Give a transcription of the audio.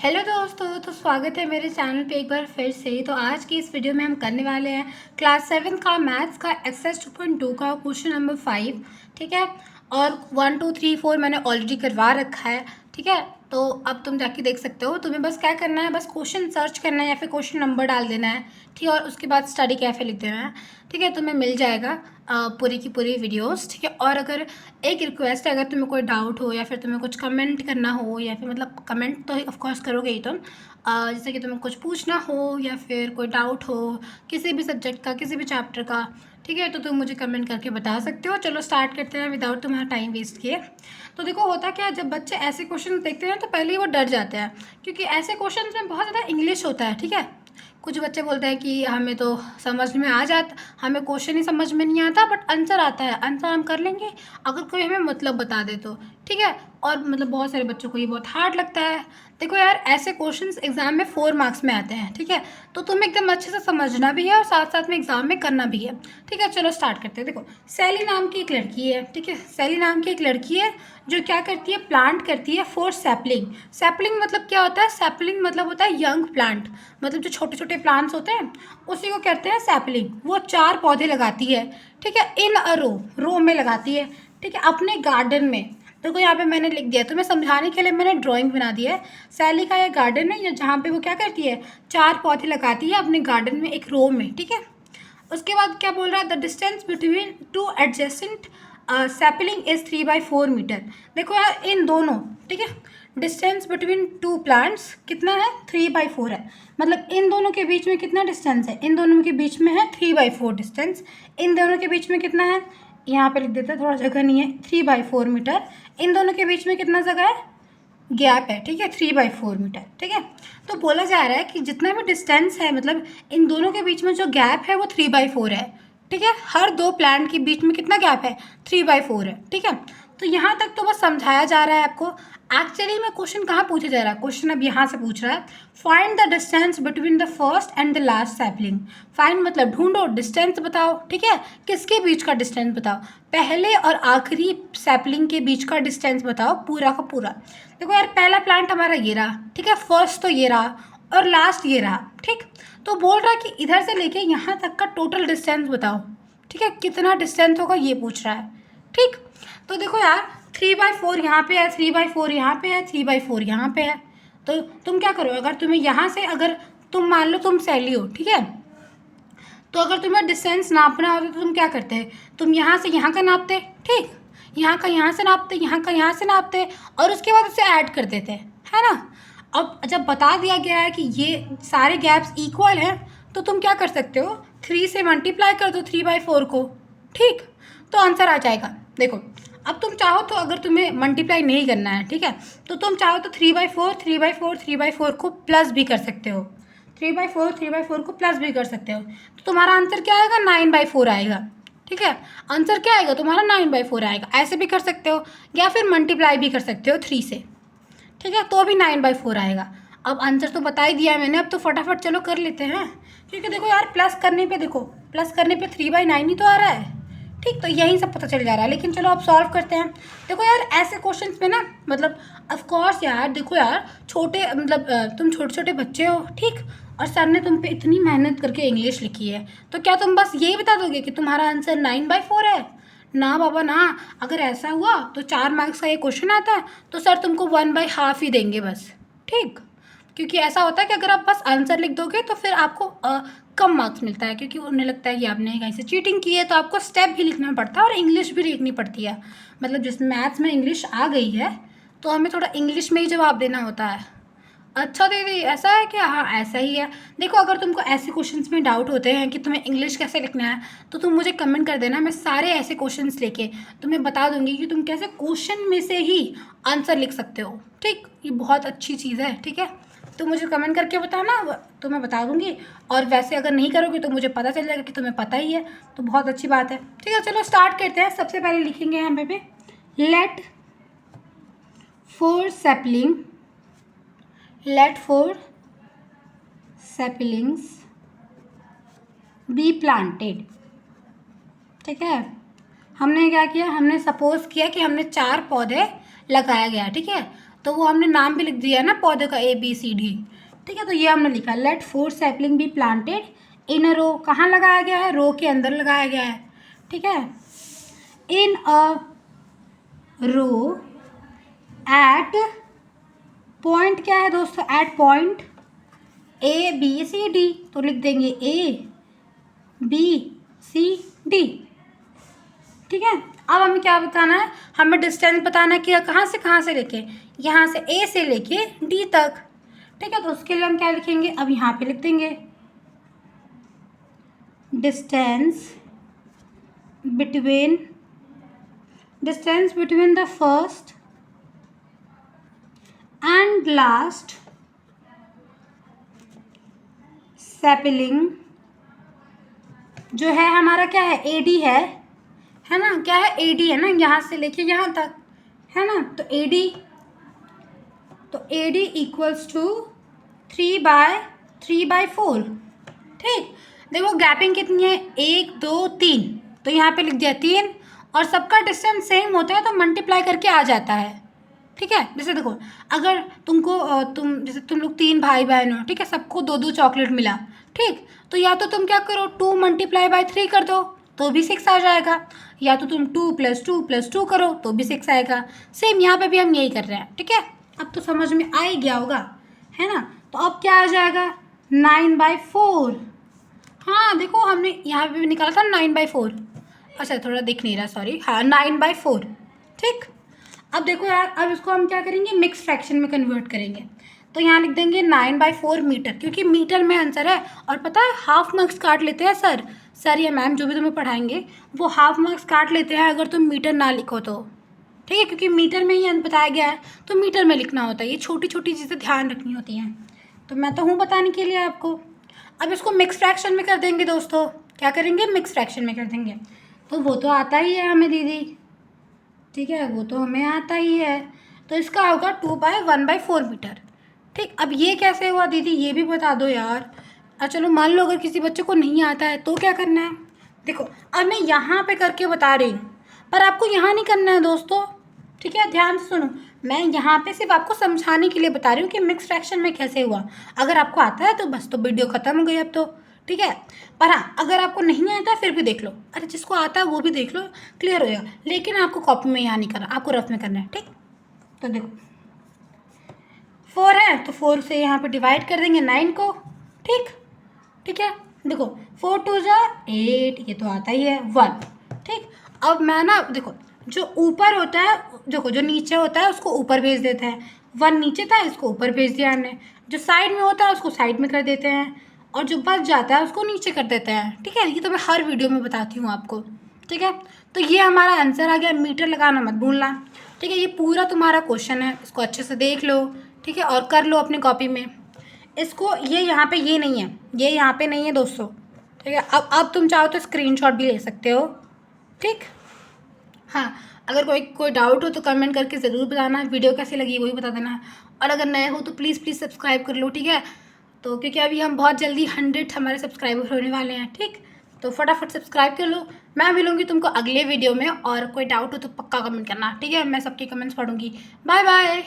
Hello दोस्तों, तो स्वागत है मेरे चैनल पे एक बार फिर से। तो आज की इस वीडियो में हम करने वाले हैं क्लास 7 का मैथ्स का एक्सरसाइज 2.2 का क्वेश्चन नंबर 5। ठीक है, और 1 2 3 4 मैंने ऑलरेडी करवा रखा है। ठीक है, तो अब तुम जाके देख सकते हो। तुम्हें बस क्या करना है, बस क्वेश्चन सर्च करना है या फिर क्वेश्चन नंबर डाल देना है। ठीक है, और उसके बाद स्टडी कैफे लिख देना है। ठीक है, तुम्हें मिल जाएगा पूरी की पूरी वीडियोस। ठीक है, और अगर एक रिक्वेस्ट है, अगर तुम्हें कोई डाउट हो या फिर तुम्हें कुछ कमेंट करना हो, या फिर मतलब कमेंट तो ऑफ कोर्स करोगे ही तुम, जैसे कि तुम्हें कुछ पूछना हो या फिर कोई डाउट हो किसी भी सब्जेक्ट का, किसी भी चैप्टर का, ठीक है, तो तुम मुझे कमेंट करके बता सकते हो। चलो स्टार्ट करते हैं विदाउट तुम्हारा टाइम वेस्ट किए। तो देखो, होता क्या है, जब बच्चे ऐसे क्वेश्चन देखते हैं तो पहले ही वो डर जाते हैं, क्योंकि ऐसे क्वेश्चन में बहुत ज़्यादा इंग्लिश होता है। ठीक है, कुछ बच्चे बोलते हैं कि हमें तो समझ में आ जाता, हमें क्वेश्चन ही समझ में नहीं आता, बट आंसर आता है, आंसर हम कर लेंगे अगर कोई हमें मतलब बता दे तो। ठीक है, और मतलब बहुत सारे बच्चों को ये बहुत हार्ड लगता है। देखो यार, ऐसे क्वेश्चंस एग्जाम में 4 मार्क्स में आते हैं। ठीक है, तो तुम्हें एकदम अच्छे से समझना भी है और साथ साथ में एग्जाम में करना भी है। ठीक है, चलो स्टार्ट करते हैं। देखो, सैली नाम की एक लड़की है। ठीक है, सैली नाम की एक लड़की है जो क्या करती है, प्लांट करती है 4 सैपलिंग। सैपलिंग मतलब क्या होता है, सैपलिंग मतलब होता है यंग प्लांट, मतलब जो छोटे छोटे प्लांट्स होते हैं उसी को कहते हैं सैपलिंग। वो 4 पौधे लगाती है। ठीक है, इन अ रो में लगाती है। ठीक है, अपने गार्डन में। देखो यहाँ पे मैंने लिख दिया, तुम्हें समझाने के लिए मैंने ड्राइंग बना दी है। सैली का ये गार्डन है जहाँ पे वो क्या करती है, 4 पौधे लगाती है अपने गार्डन में एक रो में। ठीक है, उसके बाद क्या बोल रहा है, the distance between two adjacent sapling is 3/4 metre. देखो यार, इन दोनों, ठीक है, डिस्टेंस बिटवीन टू प्लांट्स कितना है, 3/4 है। मतलब इन दोनों के बीच में कितना डिस्टेंस है, इन दोनों के बीच में है 3/4 डिस्टेंस। इन दोनों के बीच में कितना है, यहाँ पे लिख देते हैं, थोड़ा जगह नहीं है, 3/4 मीटर। इन दोनों के बीच में कितना जगह है, गैप है। ठीक है, 3/4 मीटर। ठीक है, तो बोला जा रहा है कि जितना भी डिस्टेंस है, मतलब इन दोनों के बीच में जो गैप है वो 3/4 है। ठीक है, हर 2 प्लांट के बीच में कितना गैप है, 3/4 है। ठीक है, तो यहाँ तक तो बस समझाया जा रहा है आपको। एक्चुअली में क्वेश्चन कहाँ पूछा जा रहा है, क्वेश्चन अब यहाँ से पूछ रहा है, find the distance between the first and the last sapling. Find मतलब ढूंढो, डिस्टेंस बताओ। ठीक है, किसके बीच का डिस्टेंस बताओ, पहले और आखिरी सैपलिंग के बीच का डिस्टेंस बताओ पूरा का पूरा। देखो यार, पहला प्लांट हमारा ये रहा। ठीक है, फर्स्ट तो ये रहा और लास्ट ये रहा। ठीक, तो बोल रहा है कि इधर से लेके यहाँ तक का टोटल डिस्टेंस बताओ। ठीक है, कितना डिस्टेंस होगा ये पूछ रहा है। ठीक, तो देखो यार, 3/4 यहाँ पे है, 3/4 यहाँ पे है, 3/4 यहाँ पे है। तो तुम क्या करो, अगर तुम्हें यहाँ से, अगर तुम मान लो तुम सैली हो, ठीक है, तो अगर तुम्हें डिस्टेंस नापना होता तो तुम क्या करते, तुम यहाँ से यहाँ का नापते, ठीक, यहाँ का यहाँ से नापते, यहाँ का यहाँ से नापते, और उसके बाद उसे ऐड कर देते, है ना। अब जब बता दिया गया है कि ये सारे गैप्स इक्वल हैं, तो तुम क्या कर सकते हो, 3 से मल्टीप्लाई कर दो 3/4 को। ठीक, तो आंसर आ जाएगा। देखो, अब तुम चाहो तो, अगर तुम्हें मल्टीप्लाई नहीं करना है, ठीक है, तो तुम चाहो तो 3/4 को प्लस भी कर सकते हो। 3/4 को प्लस भी कर सकते हो, तो तुम्हारा आंसर क्या आएगा, 9/4 आएगा। ठीक है, आंसर क्या आएगा तुम्हारा, 9/4 आएगा। ऐसे भी कर सकते हो, या फिर मल्टीप्लाई भी कर सकते हो 3 से। ठीक है, तो भी 9/4 आएगा। अब आंसर तो बता ही दिया मैंने, अब तो फटाफट चलो कर लेते हैं। क्योंकि देखो यार, प्लस करने पे, देखो प्लस करने पे 3/9 ही तो आ रहा है। ठीक, तो यही सब पता चल जा रहा है। लेकिन चलो अब सॉल्व करते हैं। देखो यार, ऐसे क्वेश्चंस में ना, मतलब ऑफ कोर्स यार, देखो यार, छोटे मतलब तुम छोटे छोटे बच्चे हो, ठीक, और सर ने तुम पे इतनी मेहनत करके इंग्लिश लिखी है, तो क्या तुम बस यही बता दोगे कि तुम्हारा आंसर 9/4 है? ना बाबा ना। अगर ऐसा हुआ तो 4 मार्क्स का ये क्वेश्चन आता है तो सर तुमको 1/2 ही देंगे बस। ठीक, क्योंकि ऐसा होता है कि अगर आप बस आंसर लिख दोगे तो फिर आपको कम मार्क्स मिलता है, क्योंकि उन्हें लगता है कि आपने कहीं से चीटिंग की है, तो आपको स्टेप भी लिखना पड़ता है और इंग्लिश भी लिखनी पड़ती है। मतलब जिस मैथ्स में इंग्लिश आ गई है तो हमें थोड़ा इंग्लिश में ही जवाब देना होता है। अच्छा दीदी, ऐसा है क्या? हाँ, ऐसा ही है। देखो, अगर तुमको ऐसे क्वेश्चंस में डाउट होते हैं कि तुम्हें इंग्लिश कैसे लिखना है, तो तुम मुझे कमेंट कर देना, मैं सारे ऐसे क्वेश्चंस लेके तुम्हें बता दूंगी कि तुम कैसे क्वेश्चन में से ही आंसर लिख सकते हो। ठीक, ये बहुत अच्छी चीज़ है। ठीक है, तो मुझे कमेंट करके बताना, तो मैं बता दूंगी। और वैसे अगर नहीं करोगे तो मुझे पता चल जाएगा कि तुम्हें पता ही है, तो बहुत अच्छी बात है। ठीक है, चलो स्टार्ट करते हैं। सबसे पहले लिखेंगे यहाँ पे, late 4 sapling, let 4 saplings be planted। ठीक है, हमने क्या किया, हमने सपोज किया कि हमने 4 पौधे लगाया गया। ठीक है, तो वो हमने नाम भी लिख दिया है ना पौधे का ABCD। ठीक है, तो ये हमने लिखा let 4 sapling be planted in a row. कहाँ लगाया गया है? रो के अंदर लगाया गया है। ठीक है, इन अ रो एट पॉइंट क्या है दोस्तों? At point ABCD। तो लिख देंगे ABCD। ठीक है, अब हमें क्या बताना है? हमें डिस्टेंस बताना है कि कहाँ से लेके, यहाँ से A से लेके D तक। ठीक है, तो उसके लिए हम क्या लिखेंगे? अब यहाँ पे लिख देंगे distance between the first and last sapling जो है हमारा क्या है? AD है ना? क्या है? AD है ना, यहाँ से लेके यहाँ तक, है ना? तो AD इक्वल्स टू 3/4। ठीक, देखो गैपिंग कितनी है? 1 2 3, तो यहाँ पे लिख दिया 3, और सबका डिस्टेंस सेम होता है तो मल्टीप्लाई करके आ जाता है। ठीक है, जैसे देखो अगर जैसे तुम लोग 3 भाई बहन हो, ठीक है, सबको 2 चॉकलेट मिला, ठीक, तो या तो तुम क्या करो 2 × 3 कर दो तो भी 6 आ जाएगा, या तो तुम 2 + 2 + 2 करो तो भी 6 आएगा। सेम यहाँ पे भी हम यही कर रहे हैं। ठीक है, अब तो समझ में आ ही गया होगा, है ना? तो अब क्या आ जाएगा? 9/4। हाँ देखो हमने यहाँ पे भी निकाला था 9/4। अच्छा थोड़ा दिख नहीं रहा, सॉरी। हाँ 9/4। ठीक, अब देखो यार, अब इसको हम क्या करेंगे? मिक्स फ्रैक्शन में कन्वर्ट करेंगे। तो यहाँ लिख देंगे 9/4 मीटर, क्योंकि मीटर में आंसर है। और पता है हाफ मार्क्स काट लेते हैं सर या मैम जो भी तुम्हें पढ़ाएंगे, वो हाफ मार्क्स काट लेते हैं अगर तुम मीटर ना लिखो तो। ठीक है, क्योंकि मीटर में ही बताया गया है तो मीटर में लिखना होता है। ये छोटी छोटी चीज़ें ध्यान रखनी होती हैं, तो मैं तो हूँ बताने के लिए आपको। अब इसको मिक्स फ्रैक्शन में कर देंगे दोस्तों। क्या करेंगे? मिक्स फ्रैक्शन में कर देंगे। तो वो तो आता ही है हमें दीदी, ठीक है, वो तो हमें आता ही है। तो इसका होगा 2/1/4 मीटर। ठीक, अब ये कैसे हुआ दीदी, ये भी बता दो यार। चलो मान लो अगर किसी बच्चे को नहीं आता है तो क्या करना है? देखो अब मैं यहाँ पे करके बता रही हूँ, पर आपको यहाँ नहीं करना है दोस्तों। ठीक है, ध्यान से सुनो, मैं यहाँ पे सिर्फ आपको समझाने के लिए बता रही हूँ कि मिक्स फ्रैक्शन में कैसे हुआ। अगर आपको आता है तो बस, तो वीडियो ख़त्म हो गई अब तो। ठीक है, पर हाँ अगर आपको नहीं आता फिर भी देख लो, अरे जिसको आता है वो भी देख लो, क्लियर होगा। लेकिन आपको कॉपी में यहाँ नहीं करना, आपको रफ में करना है। ठीक, तो देखो 4 है तो 4 से यहाँ पे डिवाइड कर देंगे 9 को। ठीक है, देखो 4 × 2 = 8, ये तो आता ही है 1। ठीक, अब मैं ना देखो जो ऊपर होता है, देखो जो नीचे होता है उसको ऊपर भेज देते हैं। 1 नीचे था, इसको ऊपर भेज दिया हमने। जो साइड में होता है उसको साइड में कर देते हैं, और जो बच जाता है उसको नीचे कर देते हैं। ठीक है, ये तो मैं हर वीडियो में बताती हूँ आपको। ठीक है, तो ये हमारा आंसर आ गया। मीटर लगाना मत भूलना। ठीक है, ये पूरा तुम्हारा क्वेश्चन है, इसको अच्छे से देख लो। ठीक है, और कर लो अपनी कॉपी में इसको। ये यहाँ पे ये नहीं है, ये यहाँ पे नहीं है दोस्तों। ठीक है, अब तुम चाहो तो स्क्रीनशॉट भी ले सकते हो। ठीक, हाँ अगर कोई डाउट हो तो कमेंट करके ज़रूर बताना। वीडियो कैसी लगी वही बता देना, और अगर नए हो तो प्लीज़ सब्सक्राइब कर लो। ठीक है, तो क्योंकि अभी हम बहुत जल्दी 100 हमारे सब्सक्राइबर होने वाले हैं। ठीक, तो फटाफट सब्सक्राइब कर लो। मैं मिलूँगी तुमको अगले वीडियो में, और कोई डाउट हो तो पक्का कमेंट करना। ठीक है, मैं सबके कमेंट्स पढ़ूँगी। Bye bye.